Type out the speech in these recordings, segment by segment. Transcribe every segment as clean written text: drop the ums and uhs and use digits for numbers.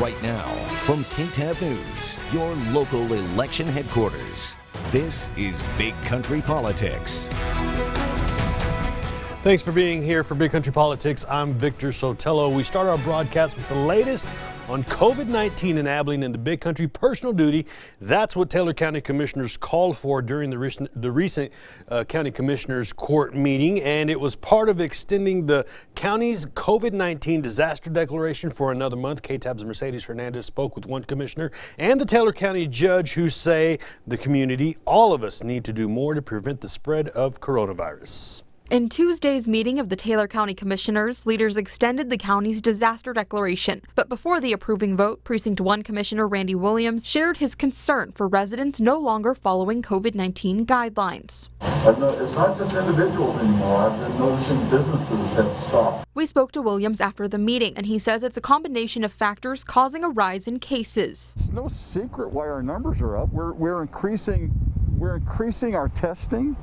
Right now, from KTAB News, your local election headquarters, this is Big Country Politics. Thanks for being here for Big Country Politics. I'm Victor Sotelo. We start our broadcast with the latest on COVID-19 in Abilene and the Big Country personal duty. That's what Taylor County Commissioners called for during the recent County Commissioners Court meeting, and it was part of extending the county's COVID-19 disaster declaration for another month. KTAB's Mercedes Hernandez spoke with one commissioner and the Taylor County judge who say the community, all of us, need to do more to prevent the spread of coronavirus. In Tuesday's meeting of the Taylor County Commissioners, leaders extended the county's disaster declaration. But before the approving vote, Precinct 1 Commissioner Randy Williams shared his concern for residents no longer following COVID-19 guidelines. It's not just individuals anymore. I've been noticing businesses have stopped. We spoke to Williams after the meeting, and he says it's a combination of factors causing a rise in cases. It's no secret why our numbers are up. We're increasing our testing.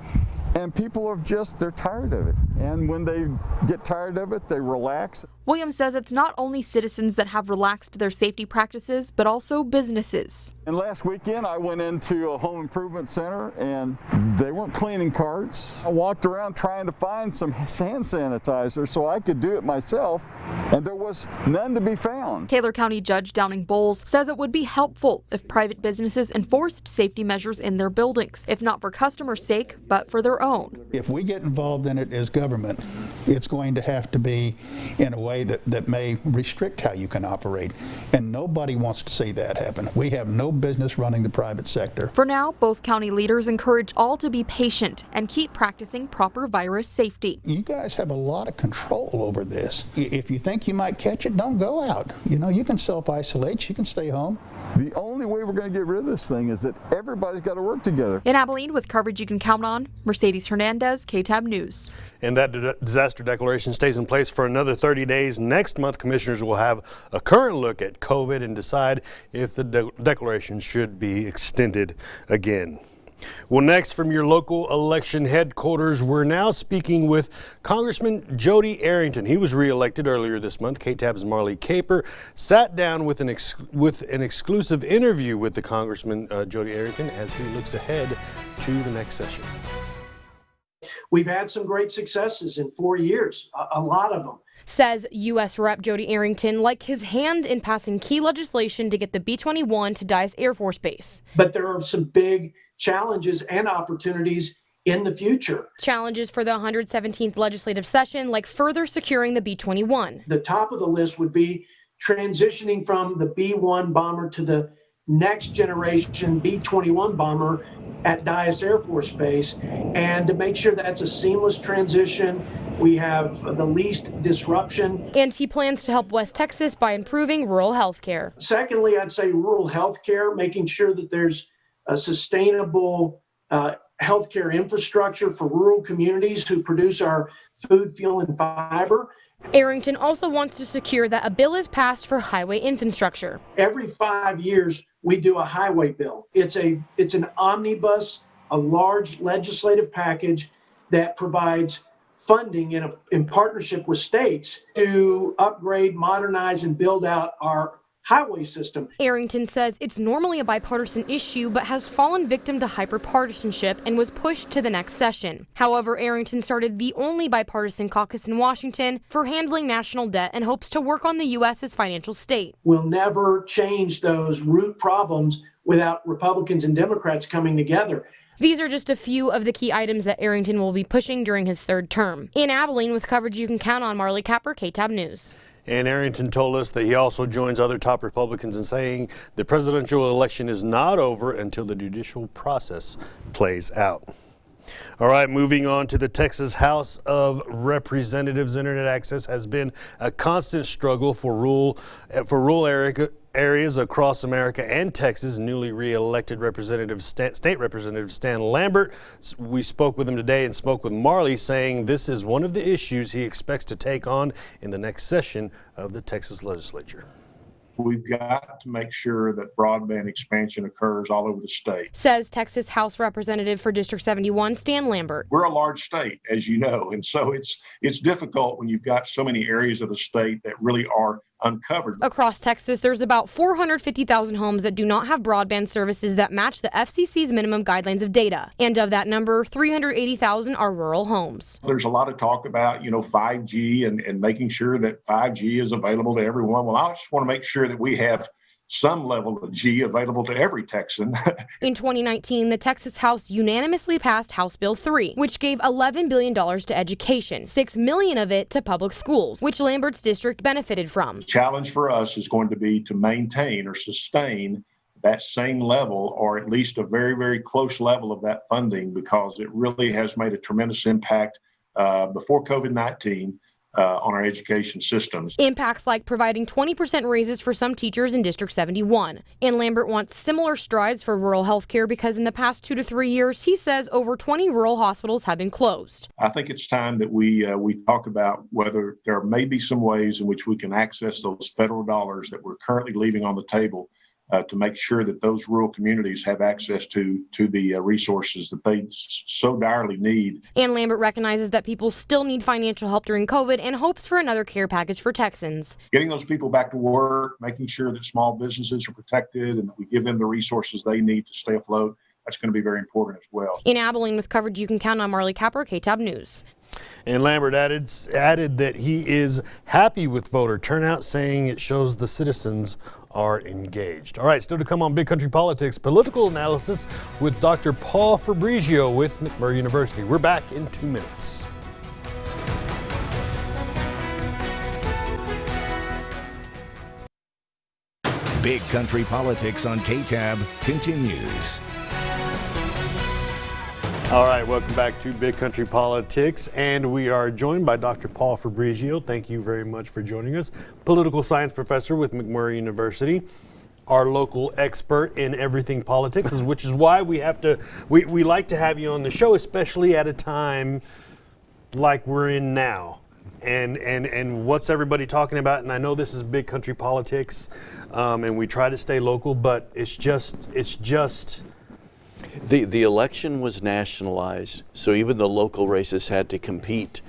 And people they're tired of it. And when they get tired of it, they relax. Williams says it's not only citizens that have relaxed their safety practices, but also businesses. And last weekend, I went into a home improvement center and they weren't cleaning carts. I walked around trying to find some hand sanitizer so I could do it myself, and there was none to be found. Taylor County Judge Downing Bowles says it would be helpful if private businesses enforced safety measures in their buildings, if not for customers' sake, but for their own. If we get involved in it as government, it's going to have to be in a way that may restrict how you can operate. And nobody wants to see that happen. We have no business running the private sector. For now, both county leaders encourage all to be patient and keep practicing proper virus safety. You guys have a lot of control over this. If you think you might catch it, don't go out. You can self-isolate, you can stay home. The only way we're going to get rid of this thing is that everybody's got to work together. In Abilene, with coverage you can count on, Mercedes Hernandez, KTAB News. And that disaster declaration stays in place for another 30 days. Next month, commissioners will have a current look at COVID and decide if the declaration should be extended again. Well, next from your local election headquarters, we're now speaking with Congressman Jodey Arrington. He was reelected earlier this month. KTAB's Marley Caper sat down with an exclusive interview with the Congressman Jodey Arrington as he looks ahead to the next session. We've had some great successes in 4 years, a lot of them. Says U.S. Rep Jodey Arrington, like his hand in passing key legislation to get the B-21 to Dyess Air Force Base. But there are some big challenges and opportunities in the future. Challenges for the 117th legislative session, like further securing the B-21. The top of the list would be transitioning from the B-1 bomber to the next generation B-21 bomber at Dyess Air Force Base, and to make sure that's a seamless transition, we have the least disruption. And he plans to help West Texas by improving rural health care. Secondly, I'd say rural health care, making sure that there's a sustainable healthcare infrastructure for rural communities who produce our food, fuel, and fiber. Arrington also wants to secure that a bill is passed for highway infrastructure. Every 5 years, we do a highway bill. It's an omnibus, a large legislative package that provides funding in partnership with states to upgrade, modernize, and build out our highway system. Arrington says it's normally a bipartisan issue, but has fallen victim to hyperpartisanship and was pushed to the next session. However, Arrington started the only bipartisan caucus in Washington for handling national debt and hopes to work on the U.S.'s financial state. We'll never change those root problems without Republicans and Democrats coming together. These are just a few of the key items that Arrington will be pushing during his third term. In Abilene, with coverage you can count on, Marley Capper, KTAB News. And Arrington told us that he also joins other top Republicans in saying the presidential election is not over until the judicial process plays out. All right, moving on to the Texas House of Representatives. Internet access has been a constant struggle for rural areas across America and Texas. Newly re-elected State Representative Stan Lambert, we spoke with him today and spoke with Marley, saying this is one of the issues he expects to take on in the next session of the Texas legislature. We've got to make sure that broadband expansion occurs all over the state. Says Texas House Representative for District 71, Stan Lambert. We're a large state, as you know, and so it's difficult when you've got so many areas of the state that really are uncovered. Across Texas, there's about 450,000 homes that do not have broadband services that match the FCC's minimum guidelines of data. And of that number, 380,000 are rural homes. There's a lot of talk about, 5G and making sure that 5G is available to everyone. Well, I just want to make sure that we have some level of G available to every Texan. In 2019, the Texas House unanimously passed House Bill 3, which gave $11 billion to education, $6 million of it to public schools, which Lambert's district benefited from. The challenge for us is going to be to maintain or sustain that same level, or at least a very, very close level of that funding, because it really has made a tremendous impact before COVID-19 on our education systems. Impacts like providing 20% raises for some teachers in District 71. And Lambert wants similar strides for rural health care because in the past 2 to 3 years, he says over 20 rural hospitals have been closed. I think it's time that we talk about whether there may be some ways in which we can access those federal dollars that we're currently leaving on the table to make sure that those rural communities have access to the resources that they so direly need. And Lambert recognizes that people still need financial help during COVID and hopes for another care package for Texans. Getting those people back to work, making sure that small businesses are protected and that we give them the resources they need to stay afloat, that's going to be very important as well. In Abilene with coverage you can count on, Marley Capper, KTAB News. And Lambert added that he is happy with voter turnout, saying it shows the citizens are engaged. All right, still to come on Big Country Politics, political analysis with Dr. Paul Fabrizio with McMurray University. We're back in 2 minutes. Big Country Politics on KTAB continues. All right, welcome back to Big Country Politics, and we are joined by Dr. Paul Fabrizio. Thank you very much for joining us. Political science professor with McMurray University, our local expert in everything politics, which is why we like to have you on the show, especially at a time like we're in now. And what's everybody talking about? And I know this is Big Country Politics, and we try to stay local, but it's just. The election was nationalized, so even the local races had to compete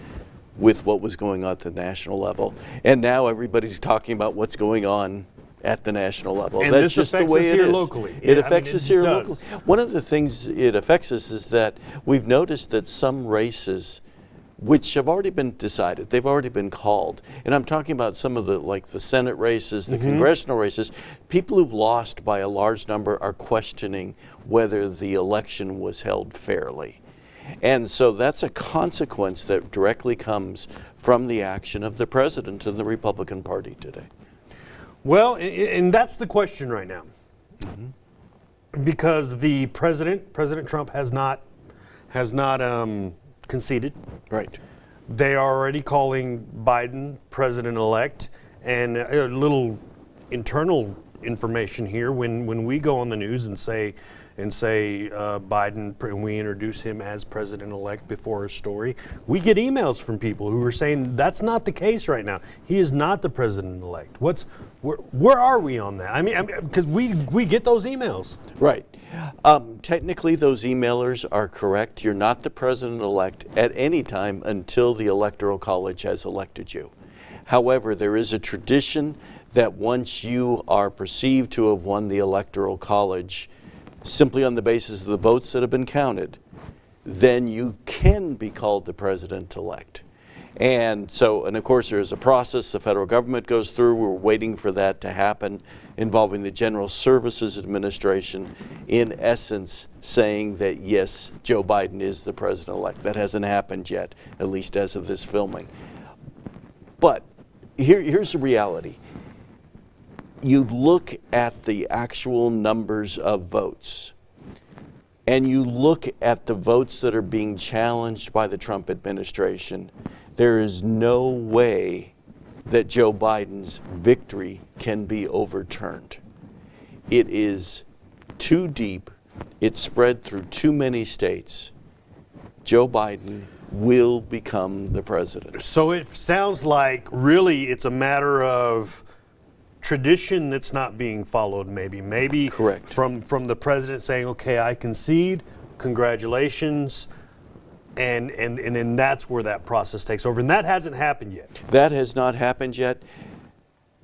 with what was going on at the national level. And now everybody's talking about what's going on at the national level. And that's just the way it is. Locally. It affects us here locally. One of the things it affects us is that we've noticed that some races which have already been decided, they've already been called. And I'm talking about some of the Senate races, the congressional races. People who've lost by a large number are questioning whether the election was held fairly. And so that's a consequence that directly comes from the action of the president and the Republican Party today. Well, and that's the question right now. Because the President Trump has not conceded. Right. They are already calling Biden president-elect, and a little internal information here. When we go on the news and say Biden, and we introduce him as president-elect before a story, we get emails from people who are saying that's not the case right now. He is not the president-elect. Where are we on that? I mean, because we get those emails. Right. Technically, those emailers are correct. You're not the president-elect at any time until the Electoral College has elected you. However, there is a tradition that once you are perceived to have won the Electoral College, simply on the basis of the votes that have been counted, then you can be called the president-elect. And of course, there's a process the federal government goes through. We're waiting for that to happen, involving the General Services Administration, in essence saying that, yes, Joe Biden is the president-elect. That hasn't happened yet, at least as of this filming. But here's the reality. You look at the actual numbers of votes, and you look at the votes that are being challenged by the Trump administration, there is no way that Joe Biden's victory can be overturned. It is too deep. It's spread through too many states. Joe Biden will become the president. So it sounds like really it's a matter of tradition that's not being followed, maybe correct, from the president saying, okay, I concede, congratulations, and then that's where that process takes over, and that hasn't happened yet. That has not happened yet.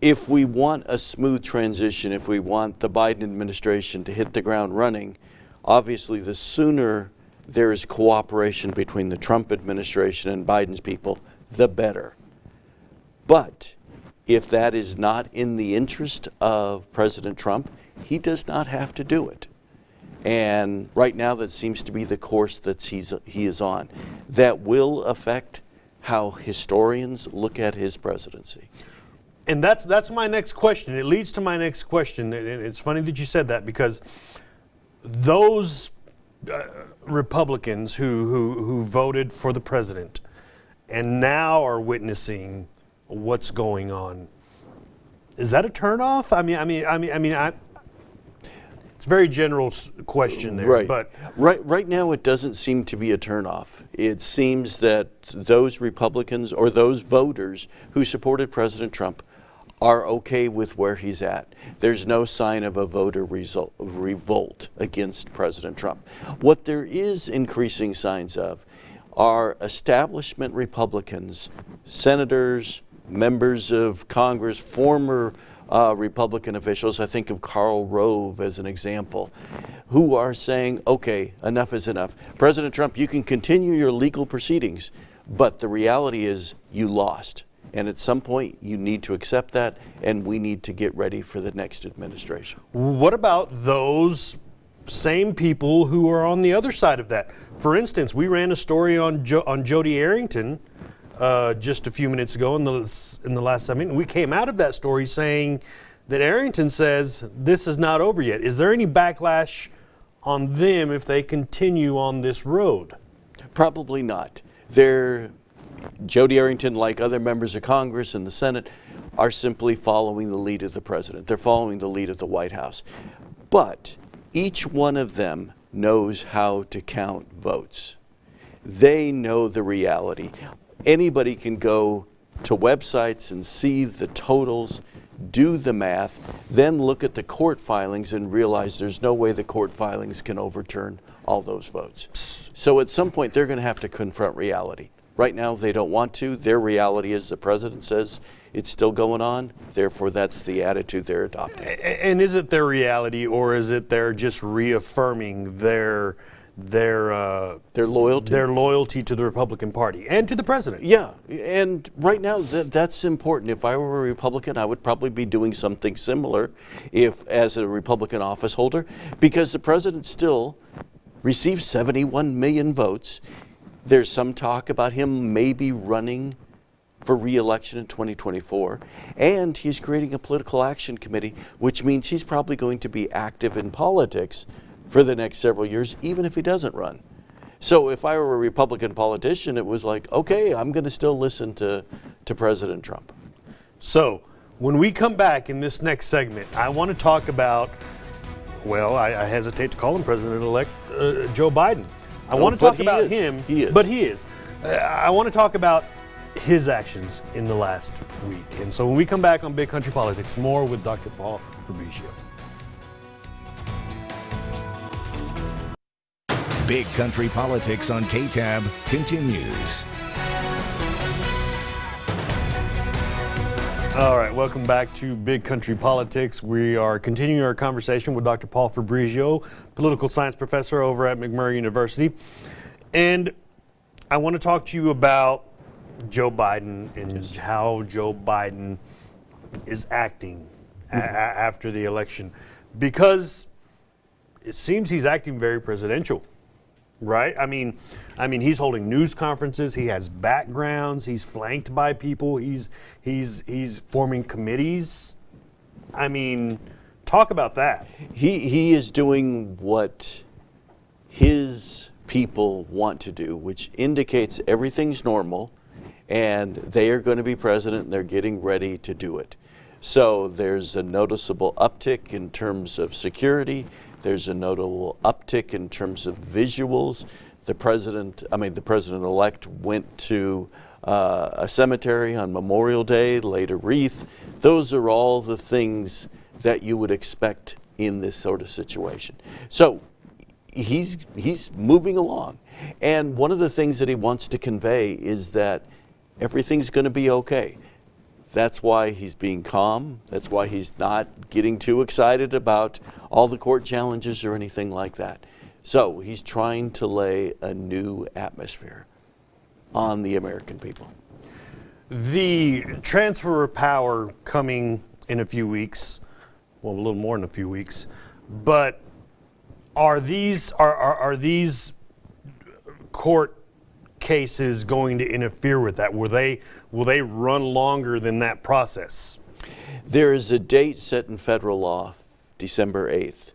if we want a smooth transition, if we want the Biden administration to hit the ground running, obviously the sooner there is cooperation between the Trump administration and Biden's people, the better. But if that is not in the interest of President Trump, he does not have to do it. And right now that seems to be the course that he is on. That will affect how historians look at his presidency. And that's my next question. It leads to my next question. And it's funny that you said that, because those Republicans who voted for the president and now are witnessing what's going on, is that a turnoff? It's a very general question there. Right. But right now it doesn't seem to be a turnoff. It seems that those Republicans or those voters who supported President Trump are okay with where he's at. There's no sign of a voter revolt against President Trump. What there is increasing signs of are establishment Republicans, senators, members of Congress, former Republican officials, I think of Karl Rove as an example, who are saying, okay, enough is enough. President Trump, you can continue your legal proceedings, but the reality is you lost. And at some point, you need to accept that, and we need to get ready for the next administration. what about those same people who are on the other side of that? For instance, we ran a story on Jodey Arrington just a few minutes ago in the last segment. We came out of that story saying that Arrington says this is not over yet. Is there any backlash on them if they continue on this road? Probably not. Jodey Arrington, like other members of Congress and the Senate, are simply following the lead of the president. They're following the lead of the White House. But each one of them knows how to count votes. They know the reality. Anybody can go to websites and see the totals, do the math, then look at the court filings and realize there's no way the court filings can overturn all those votes. So at some point, they're going to have to confront reality. Right now, they don't want to. Their reality is the president says it's still going on. Therefore, that's the attitude they're adopting. And is it their reality, or is it they're just reaffirming their loyalty to the Republican Party and to the president? Yeah, and right now that's important. If I were a Republican, I would probably be doing something similar as a Republican office holder, because the president still receives 71 million votes. There's some talk about him maybe running for re-election in 2024, and he's creating a political action committee, which means he's probably going to be active in politics for the next several years, even if he doesn't run. So if I were a Republican politician, it was like, okay, I'm going to still listen to President Trump. So when we come back in this next segment, I want to talk about, well, I hesitate to call him President-elect Joe Biden. I want to talk about him, but he is. I want to talk about his actions in the last week. And so when we come back on Big Country Politics, more with Dr. Paul Fabrizio. Big Country Politics on KTAB continues. All right, welcome back to Big Country Politics. We are continuing our conversation with Dr. Paul Fabrizio, political science professor over at McMurray University. And I want to talk to you about Joe Biden and how Joe Biden is acting after the election, because it seems he's acting very presidential. Right? I mean, he's holding news conferences. He has backgrounds. He's flanked by people. He's forming committees. I mean, talk about that. He is doing what his people want to do, which indicates everything's normal, and they are going to be president, and they're getting ready to do it. So there's a noticeable uptick in terms of security. There's a notable uptick in terms of visuals. The president-elect went to a cemetery on Memorial Day, laid a wreath. Those are all the things that you would expect in this sort of situation. So he's moving along. And one of the things that he wants to convey is that everything's going to be okay. That's why he's being calm. That's why he's not getting too excited about all the court challenges or anything like that. So he's trying to lay a new atmosphere on the American people. The transfer of power coming in a few weeks, well, a little more than a few weeks, but are these court cases going to interfere with that? Will they run longer than that process? There is a date set in federal law, December 8th.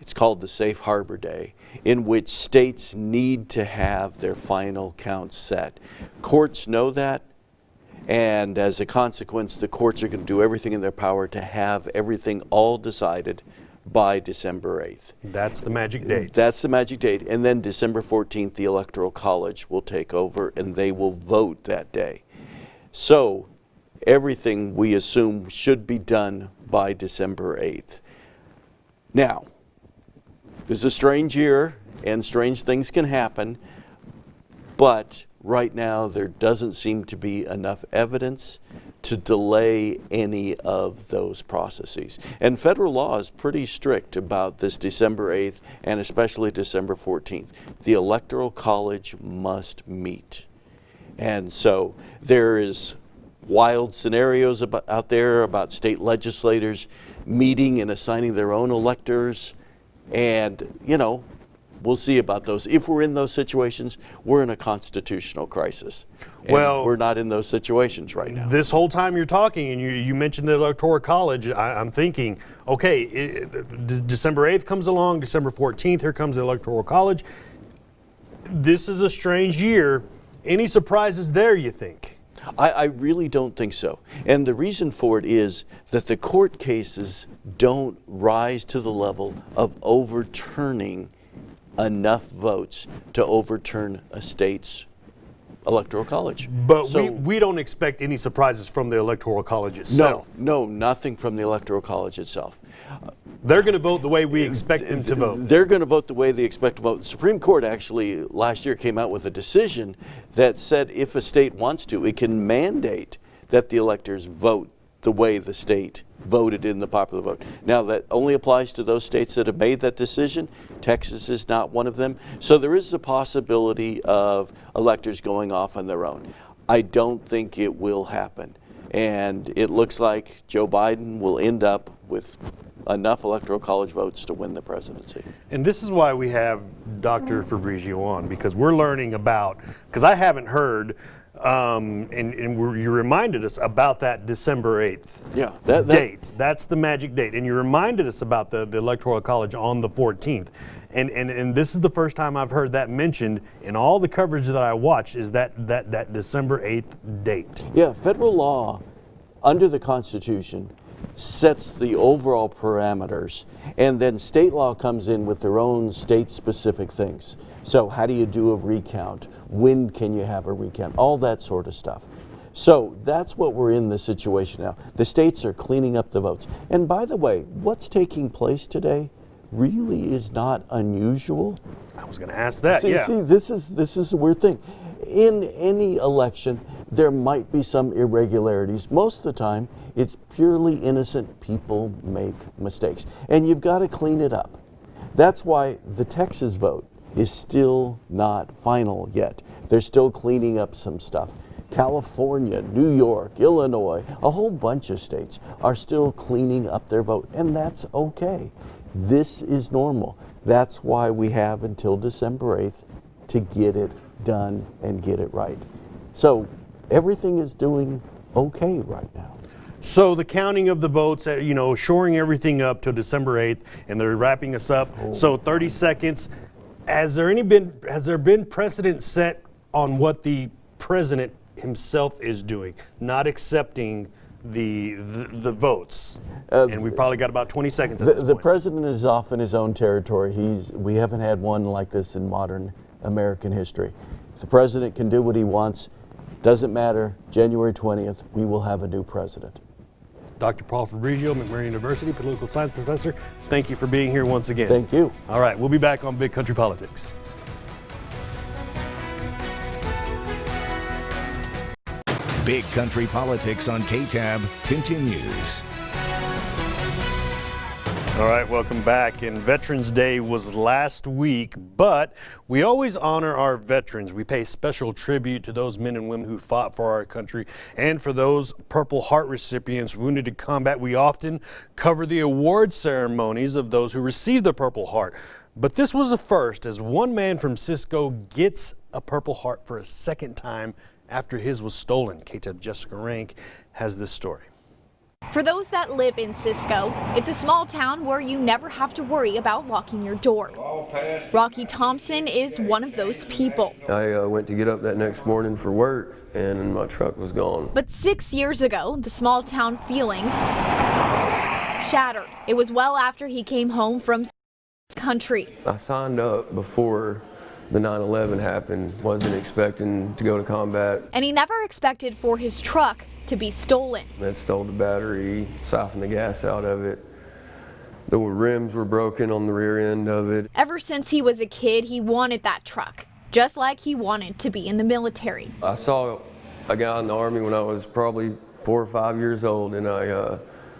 It's called the Safe Harbor Day, in which states need to have their final counts set. Courts know that, and as a consequence, the courts are going to do everything in their power to have everything all decided by December 8th. That's the magic date. That's the magic date. And then December 14th, the Electoral College will take over and they will vote that day. So everything we assume should be done by December 8th. Now, this is a strange year and strange things can happen, but right now there doesn't seem to be enough evidence to delay any of those processes. And federal law is pretty strict about this December 8th and especially December 14th. The Electoral College must meet. And so there is wild scenarios out there about state legislators meeting and assigning their own electors. And, you know, we'll see about those. If we're in those situations, we're in a constitutional crisis. And well, we're not in those situations right now. This whole time you're talking, and you mentioned the Electoral College, I'm thinking, okay, December 8th comes along, December 14th, here comes the Electoral College. This is a strange year. Any surprises there, you think? I really don't think so. And the reason for it is that the court cases don't rise to the level of overturning enough votes to overturn a state's Electoral College. But so, we don't expect any surprises from the Electoral College itself. No, nothing from the Electoral College itself. They're going to vote the way we expect them to vote. They're going to vote the way they expect to vote. The Supreme Court actually last year came out with a decision that said if a state wants to, it can mandate that the electors vote the way the state voted in the popular vote. Now, that only applies to those states that have made that decision. Texas is not one of them. So there is a possibility of electors going off on their own. I don't think it will happen. And it looks like Joe Biden will end up with enough Electoral College votes to win the presidency. And this is why we have Dr. Fabrizio on, because we're learning about, because I haven't heard, you reminded us about that December 8th date. That's the magic date. And you reminded us about the Electoral College on the 14th. And this is the first time I've heard that mentioned in all the coverage that I watched, is that December 8th date. Yeah, federal law under the Constitution sets the overall parameters, and then state law comes in with their own state-specific things. So how do you do a recount? When can you have a recount? All that sort of stuff. So that's what we're in the situation now. The states are cleaning up the votes. And by the way, what's taking place today really is not unusual. I was going to ask that. See, this is a weird thing. In any election, there might be some irregularities. Most of the time, it's purely innocent people make mistakes. And you've got to clean it up. That's why the Texas vote is still not final yet. They're still cleaning up some stuff. California, New York, Illinois, a whole bunch of states are still cleaning up their vote, and that's okay. This is normal. That's why we have until December 8th to get it done and get it right. So everything is doing okay right now. So the counting of the votes, shoring everything up till December 8th, and they're wrapping us up. So 30 seconds. Has there been precedent set on what the president himself is doing, not accepting the votes? And we probably got about 20 seconds at this point. The president is off in his own territory. We haven't had one like this in modern American history. The president can do what he wants. Doesn't matter. January 20th, we will have a new president. Dr. Paul Fabrizio, McMurray University, political science professor, thank you for being here once again. Thank you. All right, we'll be back on Big Country Politics. Big Country Politics on KTAB continues. All right, welcome back. And Veterans Day was last week, but we always honor our veterans. We pay special tribute to those men and women who fought for our country, and for those Purple Heart recipients wounded in combat. We often cover the award ceremonies of those who received the Purple Heart. But this was a first, as one man from Cisco gets a Purple Heart for a second time after his was stolen. KTAB Jessica Rank has this story. For those that live in Cisco, it's a small town where you never have to worry about locking your door. Rocky Thompson is one of those people. I went to get up that next morning for work, and my truck was gone. But 6 years ago, the small town feeling shattered. It was well after he came home from country. I signed up before the 9/11 happened, wasn't expecting to go to combat. And he never expected for his truck to be stolen. It stole the battery, siphoned the gas out of it. The rims were broken on the rear end of it. Ever since he was a kid, he wanted that truck, just like he wanted to be in the military. I saw a guy in the Army when I was probably 4 or 5 years old, and I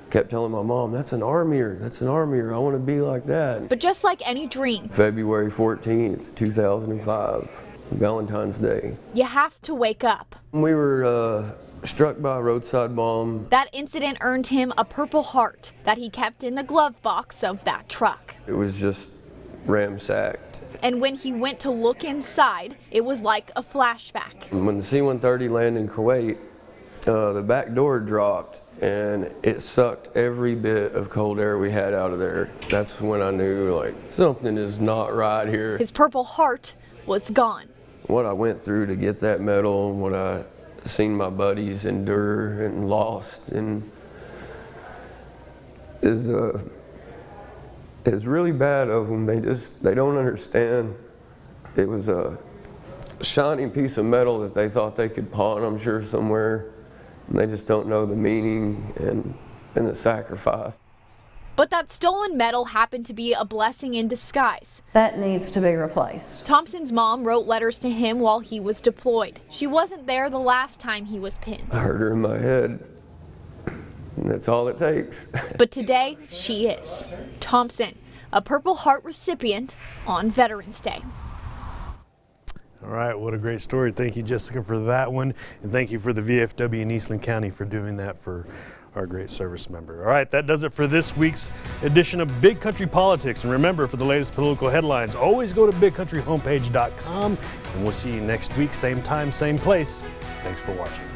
kept telling my mom, that's an Armyer, I want to be like that. But just like any dream, February 14th, 2005, Valentine's Day. you have to wake up. We were struck by a roadside bomb. That incident earned him a Purple Heart that he kept in the glove box of that truck. It was just ramsacked. And when he went to look inside, it was like a flashback. When the C-130 landed in Kuwait, the back door dropped and it sucked every bit of cold air we had out of there. That's when I knew, like, something is not right here. His Purple Heart was gone. What I went through to get that medal, and what I seen my buddies endure and lost, and is really bad of them. They don't understand. It was a shining piece of metal that they thought they could pawn, I'm sure, somewhere. And they just don't know the meaning and the sacrifice. But that stolen medal happened to be a blessing in disguise. That needs to be replaced. Thompson's mom wrote letters to him while he was deployed. She wasn't there the last time he was pinned. I heard her in my head, and that's all it takes. But today, she is. Thompson, a Purple Heart recipient on Veterans Day. All right, what a great story. Thank you, Jessica, for that one. And thank you for the VFW in Eastland County for doing that for our great service member. All right, that does it for this week's edition of Big Country Politics. And remember, for the latest political headlines, always go to bigcountryhomepage.com. And we'll see you next week, same time, same place. Thanks for watching.